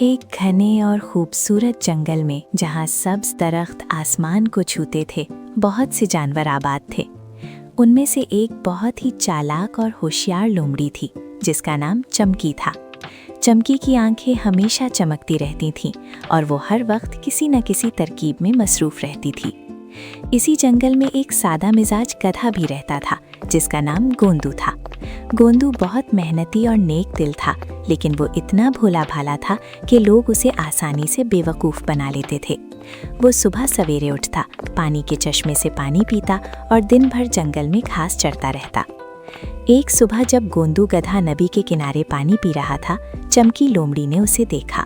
एक घने और खूबसूरत जंगल में जहाँ सब्ज दरख्त आसमान को छूते थे, बहुत से जानवर आबाद थे। उनमें से एक बहुत ही चालाक और होशियार लोमड़ी थी जिसका नाम चमकी था। चमकी की आंखें हमेशा चमकती रहती थीं और वो हर वक्त किसी न किसी तरकीब में मसरूफ रहती थी। इसी जंगल में एक सादा मिजाज गधा भी रहता था जिसका नाम गोंदू था। गोंदू बहुत मेहनती और नेक दिल था, लेकिन वो इतना भोला भाला था कि लोग उसे आसानी से बेवकूफ़ बना लेते थे। वो सुबह सवेरे उठता, पानी के चश्मे से पानी पीता और दिन भर जंगल में घास चरता रहता। एक सुबह जब गोंदू गधा नदी के किनारे पानी पी रहा था, चमकी लोमड़ी ने उसे देखा।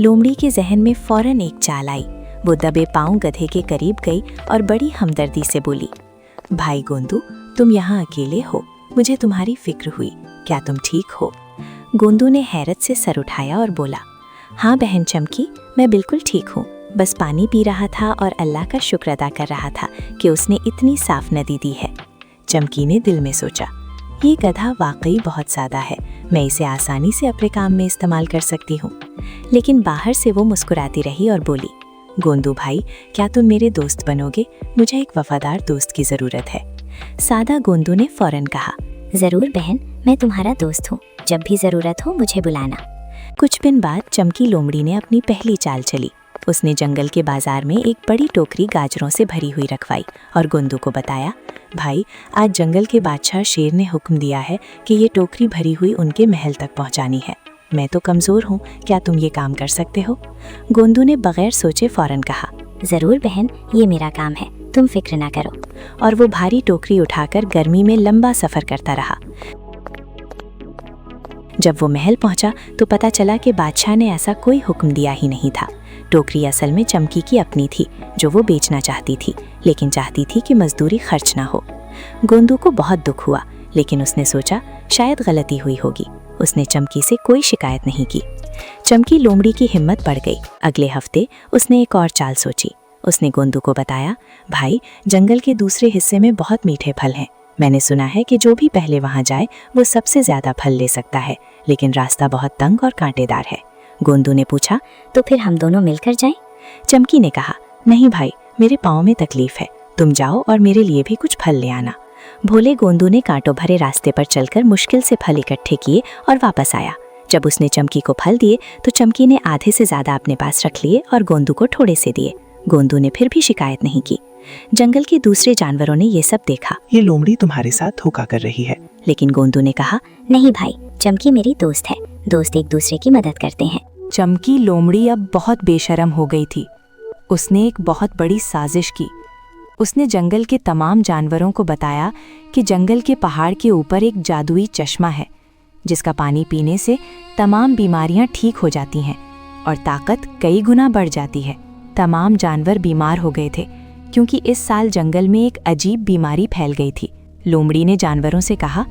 लोमड़ी के जहन में फौरन एक चाल आई। वो दबे पांव गधे के करीब गई और बड़ी हमदर्दी से बोली, भाई गोंदू, तुम यहाँ अकेले हो, मुझे तुम्हारी फिक्र हुई, क्या तुम ठीक हो? गोंदू ने हैरत से सर उठाया और बोला, हाँ बहन चमकी, मैं बिल्कुल ठीक हूँ, बस पानी पी रहा था और अल्लाह का शुक्र अदा कर रहा था कि उसने इतनी साफ नदी दी है। चमकी ने दिल में सोचा, ये गधा वाकई बहुत सादा है, मैं इसे आसानी से अपने काम में इस्तेमाल कर सकती हूँ। लेकिन बाहर से वो मुस्कुराती रही और बोली, गोंदू भाई, क्या तुम मेरे दोस्त बनोगे? मुझे एक वफादार दोस्त की ज़रूरत है। सादा गोंदू ने फौरन कहा, ज़रूर बहन, मैं तुम्हारा दोस्त हूँ, जब भी ज़रूरत हो मुझे बुलाना। कुछ दिन बाद चमकी लोमड़ी ने अपनी पहली चाल चली। उसने जंगल के बाजार में एक बड़ी टोकरी गाजरों से भरी हुई रखवाई और गोंदू को बताया, भाई, आज जंगल के बादशाह शेर ने हुक्म दिया है कि ये टोकरी भरी हुई उनके महल तक पहुँचानी है। मैं तो कमज़ोर हूँ, क्या तुम ये काम कर सकते हो? गोंदू ने बगैर सोचे फौरन कहा, ज़रूर बहन, ये मेरा काम है, तुम फिक्र ना करो। और वो भारी टोकरी उठाकर गर्मी में लंबा सफ़र करता रहा। जब वो महल पहुंचा तो पता चला कि बादशाह ने ऐसा कोई हुक्म दिया ही नहीं था। टोकरी असल में चमकी की अपनी थी, जो वो बेचना चाहती थी, लेकिन चाहती थी कि मजदूरी खर्च ना हो। गोंदू को बहुत दुख हुआ, लेकिन उसने सोचा शायद गलती हुई होगी। उसने चमकी से कोई शिकायत नहीं की। चमकी लोमड़ी की हिम्मत बढ़ गई। अगले हफ्ते उसने एक और चाल सोची। उसने गोंदू को बताया, भाई, जंगल के दूसरे हिस्से में बहुत मीठे फल हैं। मैंने सुना है कि जो भी पहले वहां जाए वो सबसे ज्यादा फल ले सकता है, लेकिन रास्ता बहुत तंग और कांटेदार है। गोंदू ने पूछा, तो फिर हम दोनों मिलकर जाएं? चमकी ने कहा, नहीं भाई, मेरे पाँव में तकलीफ है, तुम जाओ और मेरे लिए भी कुछ फल ले आना। भोले गोंदू ने कांटों भरे रास्ते पर चलकर मुश्किल से फल इकट्ठे किए और वापस आया। जब उसने चमकी को फल दिए तो चमकी ने आधे से ज्यादा अपने पास रख लिए और गोंदू को थोड़े से दिए। गोंदू ने फिर भी शिकायत नहीं की। जंगल के दूसरे जानवरों ने ये सब देखा। ये लोमड़ी तुम्हारे साथ धोखा कर रही है। लेकिन गोंदू ने कहा, नहीं भाई, चमकी मेरी दोस्त है, दोस्त एक दूसरे की मदद करते हैं। चमकी लोमड़ी अब बहुत बेशर्म हो गई थी। उसने एक बहुत बड़ी साजिश की। उसने जंगल के तमाम जानवरों को बताया कि जंगल के पहाड़ के ऊपर एक जादुई चश्मा है जिसका पानी पीने से तमाम बीमारियां ठीक हो जाती हैं और ताकत कई गुना बढ़ जाती है। तमाम जानवर बीमार हो गए थे क्योंकि इस साल जंगल में एक अजीब बीमारी फैल गई थी। लोमड़ी ने जानवरों से कहा,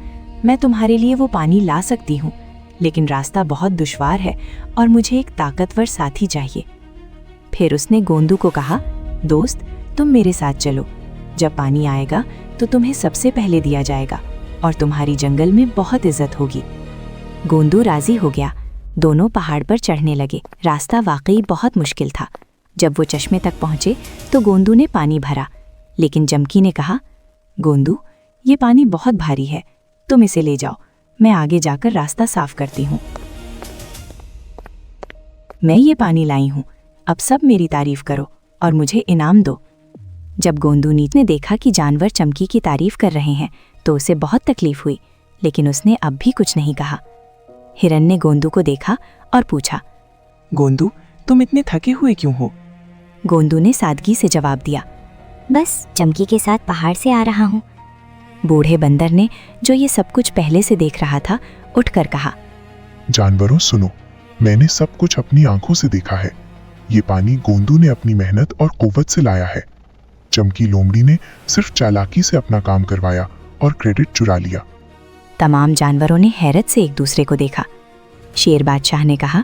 मैं तुम्हारे लिए वो पानी ला सकती हूँ, लेकिन रास्ता बहुत दुश्वार है और मुझे एक ताकतवर साथी चाहिए। फिर उसने गोंदू को कहा, दोस्त, तुम मेरे साथ चलो। जब पानी आएगा तो तुम्हें सबसे पहले दिया जाएगा और तुम्हारी जंगल में बहुत इज्जत होगी। गोंदू राजी हो गया। दोनों पहाड़ पर चढ़ने लगे। रास्ता वाकई बहुत मुश्किल था। जब वो चश्मे तक पहुंचे तो गोंदू ने पानी भरा, लेकिन चमकी ने कहा, गोंदू, ये पानी बहुत भारी है, तुम इसे ले जाओ, मैं आगे जाकर रास्ता साफ करती हूँ। मैं ये पानी लाई हूँ, अब सब मेरी तारीफ करो और मुझे इनाम दो। जब गोंदू ने देखा कि जानवर चमकी की तारीफ कर रहे हैं तो उसे बहुत तकलीफ हुई, लेकिन उसने अब भी कुछ नहीं कहा। हिरन ने गोंदू को देखा और पूछा, गोंदू, तुम इतने थके हुए क्यों हो? गोंदू ने सादगी से जवाब दिया, बस चमकी के साथ पहाड़ से आ रहा हूँ। बूढ़े बंदर ने, जो ये सब कुछ पहले से देख रहा था, उठकर कहा, जानवरों सुनो, मैंने सब कुछ अपनी आंखों से देखा है। ये पानी गोंदू ने अपनी मेहनत और कुव्वत से लाया है। चमकी लोमड़ी ने सिर्फ चालाकी से अपना काम करवाया और क्रेडिट चुरा लिया। तमाम जानवरों ने हैरत से एक दूसरे को देखा। शेर बादशाह ने कहा,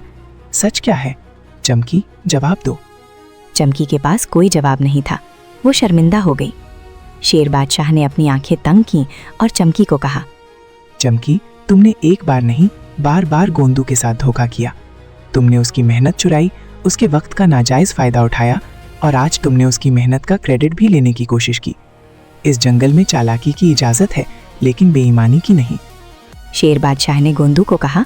सच क्या है? चमकी, जवाब दो। चमकी के पास कोई जवाब नहीं था। वो शर्मिंदा हो गई। शेर बादशाह ने अपनी आंखें तंग की और चमकी को कहा, चमकी, तुमने एक बार नहीं, बार बार गोंदू के साथ धोखा किया। तुमने उसकी मेहनत चुराई, उसके वक्त का नाजायज फायदा उठाया और आज तुमने उसकी मेहनत का क्रेडिट भी लेने की कोशिश की। इस जंगल में चालाकी की इजाजत है, लेकिन बेईमानी की नहीं। शेर बादशाह ने गोंदू को कहा,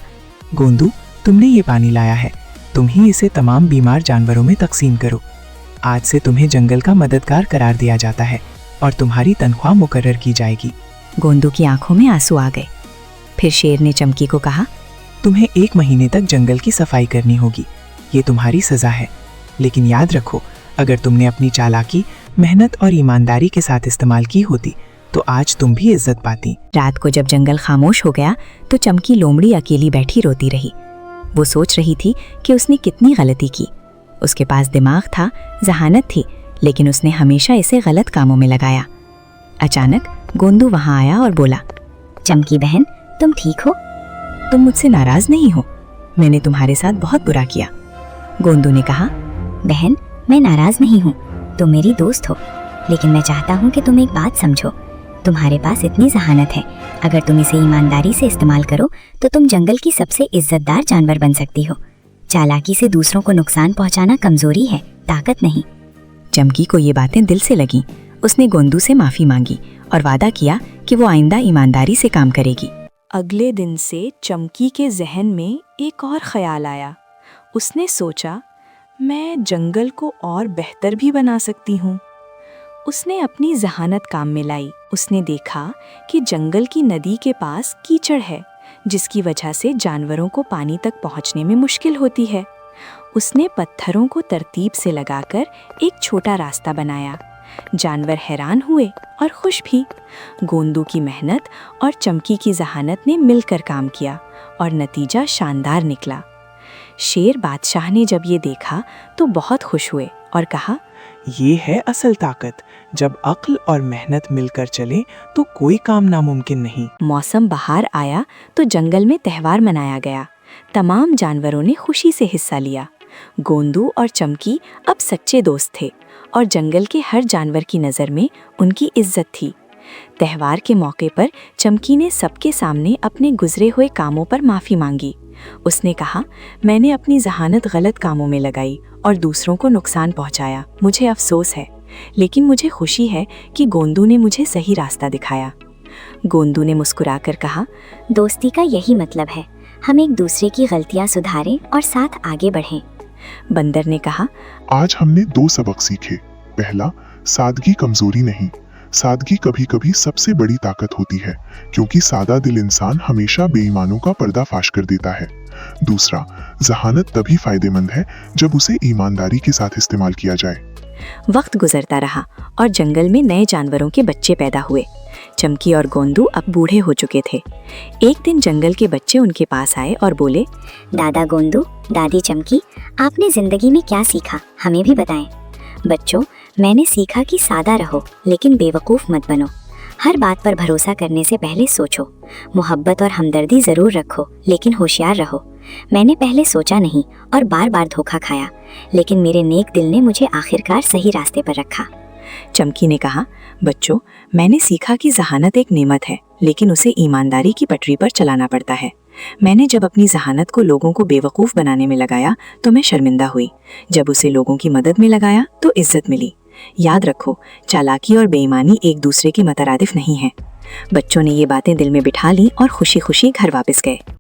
गोंदू, तुमने ये पानी लाया है, तुम ही इसे तमाम बीमार जानवरों में तकसीम करो। आज से तुम्हें जंगल का मददगार करार दिया जाता है और तुम्हारी तनख्वाह मुकर्रर की जाएगी। गोंदू की आंखों में आंसू आ गए। फिर शेर ने चमकी को कहा, तुम्हें 1 महीने तक जंगल की सफाई करनी होगी, ये तुम्हारी सजा है। लेकिन याद रखो, अगर तुमने अपनी चालाकी, मेहनत और ईमानदारी के साथ इस्तेमाल की होती तो आज तुम भी इज्जत पाती। रात को जब जंगल खामोश हो गया तो चमकी लोमड़ी अकेली बैठी रोती रही। वो सोच रही थी कि उसने कितनी गलती की। उसके पास दिमाग था, जहानत थी, लेकिन उसने हमेशा इसे गलत कामों में लगाया। अचानक गोंदू वहां आया और बोला, चमकी बहन, तुम ठीक हो? तुम मुझसे नाराज नहीं हो? मैंने तुम्हारे साथ बहुत बुरा किया। गोंदू ने कहा, बहन, मैं नाराज नहीं हूँ, तुम मेरी दोस्त हो, लेकिन मैं चाहता हूँ कि तुम एक बात समझो। तुम्हारे पास इतनी जहानत है, अगर तुम इसे ईमानदारी से इस्तेमाल करो तो तुम जंगल की सबसे इज्जतदार जानवर बन सकती हो। चालाकी से दूसरों को नुकसान पहुंचाना कमजोरी है, ताकत नहीं। चमकी को ये बातें दिल से लगीं। उसने गोंदू से माफी मांगी और वादा किया कि वो आइंदा ईमानदारी से काम करेगी। अगले दिन से चमकी के जहन में एक और ख्याल आया। उसने सोचा, मैं जंगल को और बेहतर भी बना सकती हूँ। उसने अपनी जहानत काम में लाई। उसने देखा कि जंगल की नदी के पास कीचड़ है, जिसकी वजह से जानवरों को पानी तक पहुँचने में मुश्किल होती है। उसने पत्थरों को तरतीब से लगाकर एक छोटा रास्ता बनाया। जानवर हैरान हुए और खुश भी। गोंदू की मेहनत और चमकी की जहानत ने मिलकर काम किया और नतीजा शानदार निकला। शेर बादशाह ने जब ये देखा तो बहुत खुश हुए और कहा, ये है असल ताकत। जब अक्ल और मेहनत मिलकर चले तो कोई काम नामुमकिन नहीं। मौसम बहार आया तो जंगल में त्यौहार मनाया गया। तमाम जानवरों ने खुशी से हिस्सा लिया। गोंदू और चमकी अब सच्चे दोस्त थे और जंगल के हर जानवर की नज़र में उनकी इज्जत थी। त्यौहार के मौके पर चमकी ने सबके सामने अपने गुजरे हुए कामों पर माफ़ी मांगी। उसने कहा, मैंने अपनी जहानत गलत कामों में लगाई और दूसरों को नुकसान पहुंचाया। मुझे अफसोस है, लेकिन मुझे खुशी है कि गोंदू ने मुझे सही रास्ता दिखाया। गोंदू ने मुस्कुराकर कहा, दोस्ती का यही मतलब है, हम एक दूसरे की गलतियां सुधारें और साथ आगे बढ़ें। बंदर ने कहा, आज हमने 2 सबक सीखे। पहला, सादगी कमजोरी नहीं, सादगी कभी कभी सबसे बड़ी ताकत होती है, क्योंकि सादा दिल इंसान हमेशा बेईमानों का पर्दाफाश कर देता है। दूसरा, जहानत तभी फायदेमंद है जब उसे ईमानदारी के साथ इस्तेमाल किया जाए। वक्त गुजरता रहा और जंगल में नए जानवरों के बच्चे पैदा हुए। चमकी और गोंदू अब बूढ़े हो चुके थे। एक दिन जंगल के बच्चे उनके पास आए और बोले, दादा गोंदू, दादी चमकी, आपने जिंदगी में क्या सीखा, हमें भी बताएं। बच्चों, मैंने सीखा कि सादा रहो लेकिन बेवकूफ़ मत बनो। हर बात पर भरोसा करने से पहले सोचो। मोहब्बत और हमदर्दी ज़रूर रखो, लेकिन होशियार रहो। मैंने पहले सोचा नहीं और बार बार धोखा खाया, लेकिन मेरे नेक दिल ने मुझे आखिरकार सही रास्ते पर रखा। चमकी ने कहा, बच्चों, मैंने सीखा कि जहानत एक नेमत है, लेकिन उसे ईमानदारी की पटरी पर चलाना पड़ता है। मैंने जब अपनी जहानत को लोगों को बेवकूफ़ बनाने में लगाया तो मैं शर्मिंदा हुई। जब उसे लोगों की मदद में लगाया तो इज्जत मिली। याद रखो, चालाकी और बेईमानी एक दूसरे के मुतरादिफ नहीं है। बच्चों ने ये बातें दिल में बिठा ली और खुशी खुशी घर वापस गए।